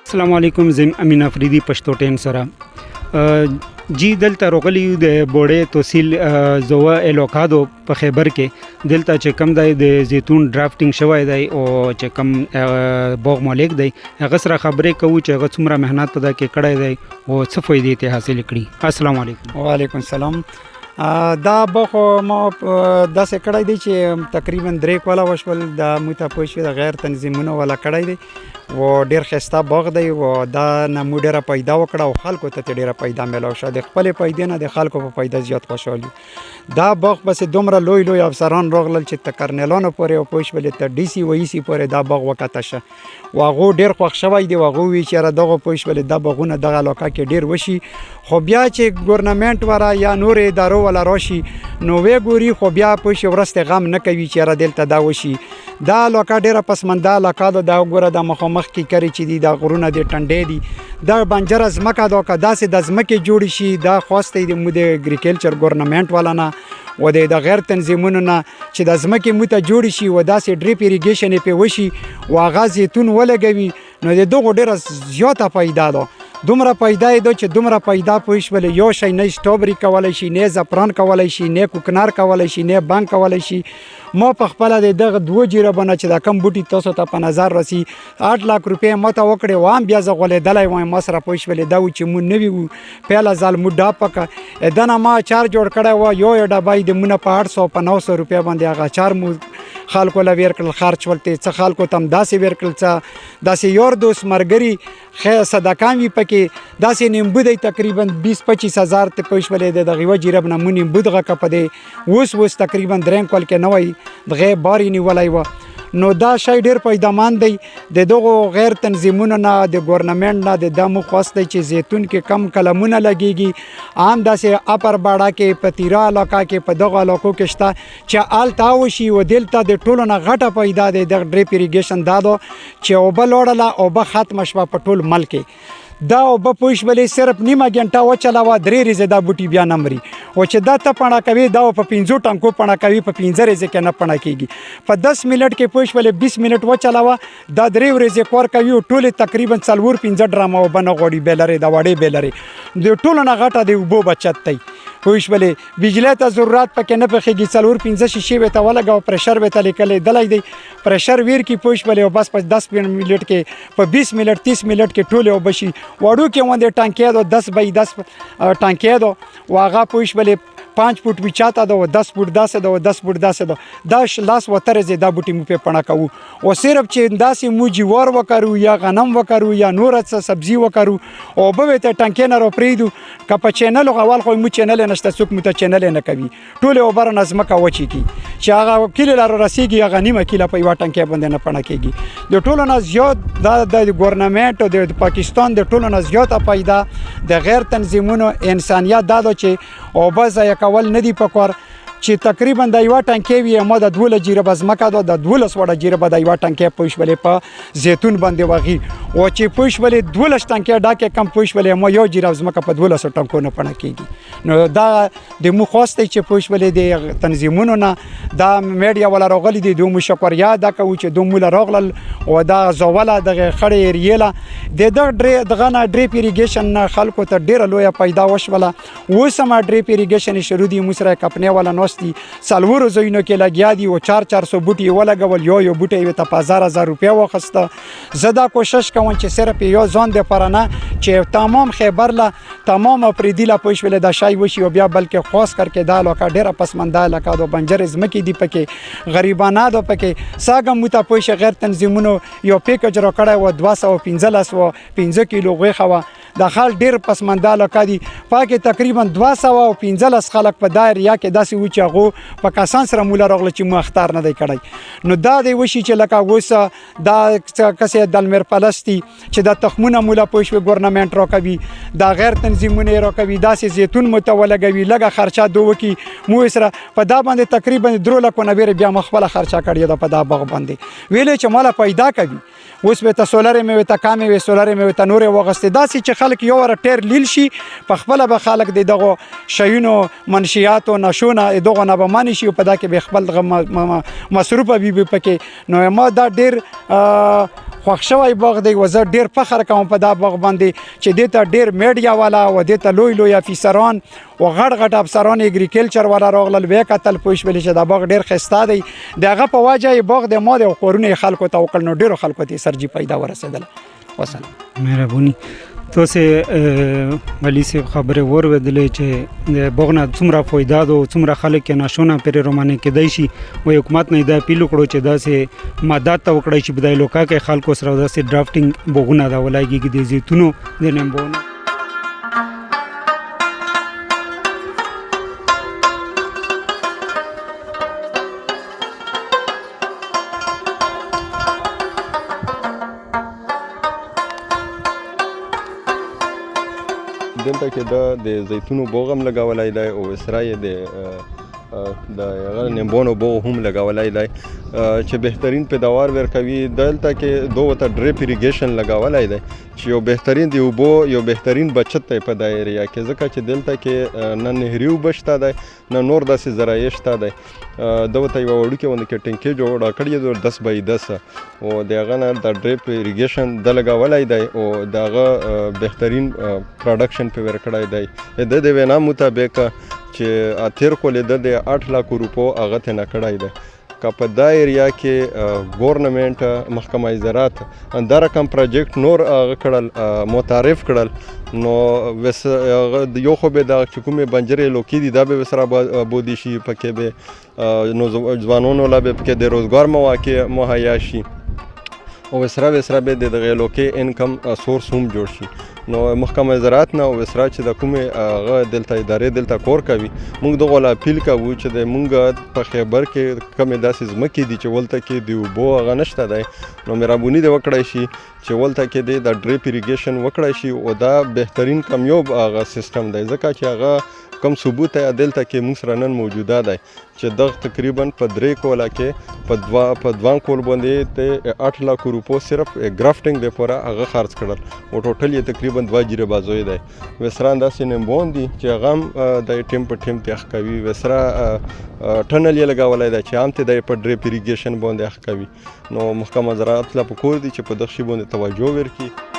السلام علیکم، زم امین افریدی پښتو ټیم سره جی دلته راغلی د بوړې تحصیل زوه الوکادو په خیبر کې دلته چې کم دی د زیتون ډرافټینګ شوی دی او چې کم باغ مالک دی هغه سره خبرې کوو چې هغه څومره محنت په دا کې کړی دی او څه فایدې ته حاصل کړي. السلام علیکم. وعلیکم السلام. دا باغ ما داسې کړی دی چې تقریبا 3 کاله وشول. دا موږ ته پوه شوې د غیر تنظیمونو والا کړی دی و ډېر ښایسته باغ دی و دا نه مو ډېره پیدا وکړه او خلکو ته ډېره پیدا میلاو شوه. د خپلې پیدې نه د خلکو په پیدا زیات خوشحال یو. دا باغ پسې دومره لوی افسران راغلل چې تر کرنیلانو پورې او پوه شولې تر ډي سي و ای سي پورې دا باغ وکته شه و هغو ډېر خوښ شوی دی و هغو وی چې یاره دغه پوه شولې دا باغونه دغه علاقه کې ډېر وشي. خو بیا چې ګورنمنټ وره یا نورې ادارو والا راشي نو وی ګوري خو بیا پوه شي ورسته غم نه کوي چې یاره دلته دا وشي. دا علاقه ډېره پسمنده علاقه ده. دا وګوره د مخامخ کې کری چې دي دا غرونه دي ټنډې دي دا بنجره ځمکه ده که داسې د ځمکې جوړې شي دا خواسته دی مو د اګریکلچر ګورنمنټ والا نه و د غیر تنظیمونو نه چې د ځمکې مو ته جوړې شي و داسې ډریپ اریګیشن یې پې وشي و هغه زیتون ولګوي نو د دغو ډېره زیاته پیدا ده. دومره پیدا یې ده چې دومره پیدا پوه شولې یو شی نه سټرابري کولی شي نه زعفران کولی شي نه کوکنار کولی شي نه بنګ کولی شي. ما په خپله د دغه 2 جریبونه چې دا کم بوټي تاسو ته په نظر راسي 8 लाख روپۍ ماته وکړې و هم بیا زه غولېدلی وایم ما سره پوه شولې دا و چې مونږ نوي وو پهله ځل مو ډاپکه دنه ما اچار جوړ کړی و یو ډبه یې د مونه په 800 په 900 روپۍ باندې هغه اچار مو خلکو له ویر کړل خرچ ولته څه خلکو تم داسې ویر کړل څه داسې یور دوست مرګري صدقان وي پکې داسې نیمبو دی تقریبا 20-25 هزار ته پوه شولې د دغه یوه جریب نه مو نیمبو دغه که په دی اوس تقریبا 3 کال کې نه وی دغه بارې نیولی وه. نو دا شی ډېر پیدامان دی د دغو غیر تنظیمونو نه د ګورنمنټ نه د دا مو خواست دی چې زیتون کې کم قلمونه لګیږي عام داسې اپر باړه کې په تیره علاقه کې په دغو علاقو کې شته چې هلته وشي و دلته د ټولو نه غټه پیدا دی د ډریپ اریګیشن دا ده چې اوبه لوړله اوبه ختمه شوه په ټول ملک کې دا اوبه پوه شولې صرف نیمه ګنټه وچلوه 3 ورځې دا بوټي بیا نه مري او چې دا ته پڼه کوي دا په 5 ټانکو پڼه کوي په 5 ورځې کې نه پڼه کېږي په 10 منټ کې پوه شولې 20 منټ وچلوه دا 3 ورځې کار کوي او ټولې تقریبا 4-5 ډرامه اوبه نه غواړي بې لرې د وړې بې لرې د ټولو نه غټه د اوبو بچت دی. پوه شولې بجلی ته ضرورت پکې نه پخېږي 4-5 شیشې به ته ولګوه پرشر به ته لیکلی دلی دی پرشر ویر کې پوه شولې او بس په 10 منټ کې په 20 منټ 30 منټ کې ټولې اوبه شي. وړو کې غوندې ټانکۍ ده 10x10 ټانکۍ ده و هغه پوه شولې 5 فوټ وچاته ده و 10 فوټ داسې ده و 10 فوټ داسې ده دا لاس وترځې دا بوټي مو پې پڼه کوو او صرف چې داسې مو جوار وکرو یا غنم وکرو یا نور څه سبزي وکرو او به ته ټانکۍ نه را پرېږدو که په چینل اول خو مو چینل یې نشته څوک مو ته چینل یې نه کوي ټولې اوبه رانه ځمکه وچې کي چې هغه کلي لا رسېږي هغه نیمه کیله په یوه ټانکۍ باندې نه پڼه کېږي. د ټولو نه زیات دا د ګورنمنټ او د پاکستان د ټولو نه زیاته پیدا د غیر تنظیمونو انسانیت دا ده چې اوبه ضایع کول نه دي پکار چې تقریبا د یوه ټانکۍ وي ما د 12 جریبه ځمکه ده د 12 وړه جریبه د یوه ټانکۍ پوه شولې په زیتون باندې وغي او چې پوه شولې 12 ټانکۍ ډاکې کم پوه شولې ما یو جریب ځمکه په 12 ټانکو نه پڼه کېږي. نو دا د مو خواست دی چې پوه شولې د تنظیمونو نه دا میډیا والا راغلي دي دوی مو شکریا دا کوو چې دوی مو له راغلل او دا زوله دغه خړې ایریله د دغه نه ډریپ اریګیشن نه خلکو ته ډېره لویه پیدا وشوله. اوس هم ډریپ اریګیشن شروع دي مو سره کپنې والا ناستي 4 ځایونو کې لګیا دي او 400 بوټي ولګول یو بوټی یې ته په 1000 روپۍ واخیسته. زه دا کوشش کوم چې صرف یو ځان دپاره نه چې تمام خیبر له تمام افریدي له پوه شولې دا شی وشي او بیا بلکې خاص کر کې دا علاقه ډېره پسمنده علاقه ده بنجرې ځمکې دي پکې غریبانه ده پکې ساګه مو ته پوه شي غیر تنظیمونو یو پیکج راکړی و 215 کیلو غوښه وه د خال ډېر پسمنده علاقه دي پاکې تقریبا 215 خلک په دا ایریا کې داسې و چې چې هغه په کسان سره مولا راغله چې مو اختار نه دی کړی نو دا دی وشي چې لکه اوس دا کسې د لمر پلستی چې دا تخمونه مولا پوښوي ګورنمنت راکوي دا غیر تنظیمونه راکوي داسې زیتون متولګوي لګه خرچه دوه کی مو سره په دا باندې تقریبا 3 لک نه بیا مخبل خرچه کړی دا په دا باغ باندې ویلې چې مالا پیدا کوي اوس به ته سولر مې وته کامې وي سولر مې وته نور وغستې داسې چې خلک یو ور ټیر لیل شي په خپل به خلک دغه شیونو منشیات او نشونه دغه نه به مانی شي په دا کې به خپل مصروف بي پکې نو ما دا ډیر خوښ شوی باغ دی وزه ډیر فخر کوم په دا باغ باندې چې دته ډیر میډیا والا و دته لوی افیسران او غټ افسران اګریکلچر والا راغلل وې کتل پوښ ویل چې دا باغ ډیر خسته دی دغه په واجه باغ د ماده او قرونه خلکو ته وکړ نو ډیر خلکو ته سرجی پیدا ورسېدل وسلام مهرباني تاسو ولی سی خبره ورودلې چې د بغنا څومره فایده او څومره خلک نشونه پر رومانه کېدای شي او حکومت نه دا پیلو کړو چې داسې ماده ته وکړي چې بدای لوکا کې خلکو سره داسې ډرافټینګ بغونه دا ولایږي د زیتونو د نمبونه دلته کې د زیتونو بوغ هم لګولای دی او اسرای د هغه نیمبونو بوغ هم لګولای دی چې بهترین پیداوار ورکوي دلته کې دوه ته ډریپ اریګیشن لګولای دی چې یو بهترین دی وبو یو بهترین بچت دی په د ایریا کې ځکه چې دلته کې نه نهري وبشته دی نه نور داسې ذرایع شته دی دغه ته یو وړوکی ونه کې ټینکي جوړه کړې ده 10 بای 10 او دغه نه د ډریپ اریګیشن د لګولای دی او دغه بهترین پروډکشن په ورکړای دی د دې وینا مطابق چې اتیر کولې د 8 لک روپو هغه ته نه کړای دی که په دا ایریا کې ګورنمنت محکمه زراعت دا رقم پروجیکټ نور کړل متعارف کړل نو وس یو خو به د حکومت بنجرې لوکې دي دا به وسره بودی شي پکې به نو ځوانانو لا به پکې د روزګار مواقع مهیا شي او وسره به د لوکې انکم سورس هم جوړ شي نو محکمه زراعت نه او وسره چې د کومه هغه دلته ادارې دلته کور کوي موږ دغه لا اپیل کوو چې د موږ په خیبر کې کمې داسې ځمکې دي چې ولته کې دی وبو هغه نشته دی نو مهرباني دې وکړای شي چې ولته کې د ډریپ اریګیشن وکړای شي او دا بهترین کمیوب هغه سیستم دی ځکه چې هغه کم ثبوت ہے دلته کې موږ سره نن موجوده دی چې دغه تقریبا په 3 کولا کې په 2 کول باندې ته 8 لک روپو صرف گرافټینګ د پورا هغه خرج کړل او ټوټل یې تقریبا 2 جیره بازوي دی وسران داسې نمبون دي چې هغه د ټیم په ټیم تخ کوي وسره ټنل یې لګولای دی چې عام ته د په ډریپ اریګیشن باندې اخ کوي نو محکمه زراعت لا پکور دي چې په دغه شی باندې توجه ورکړي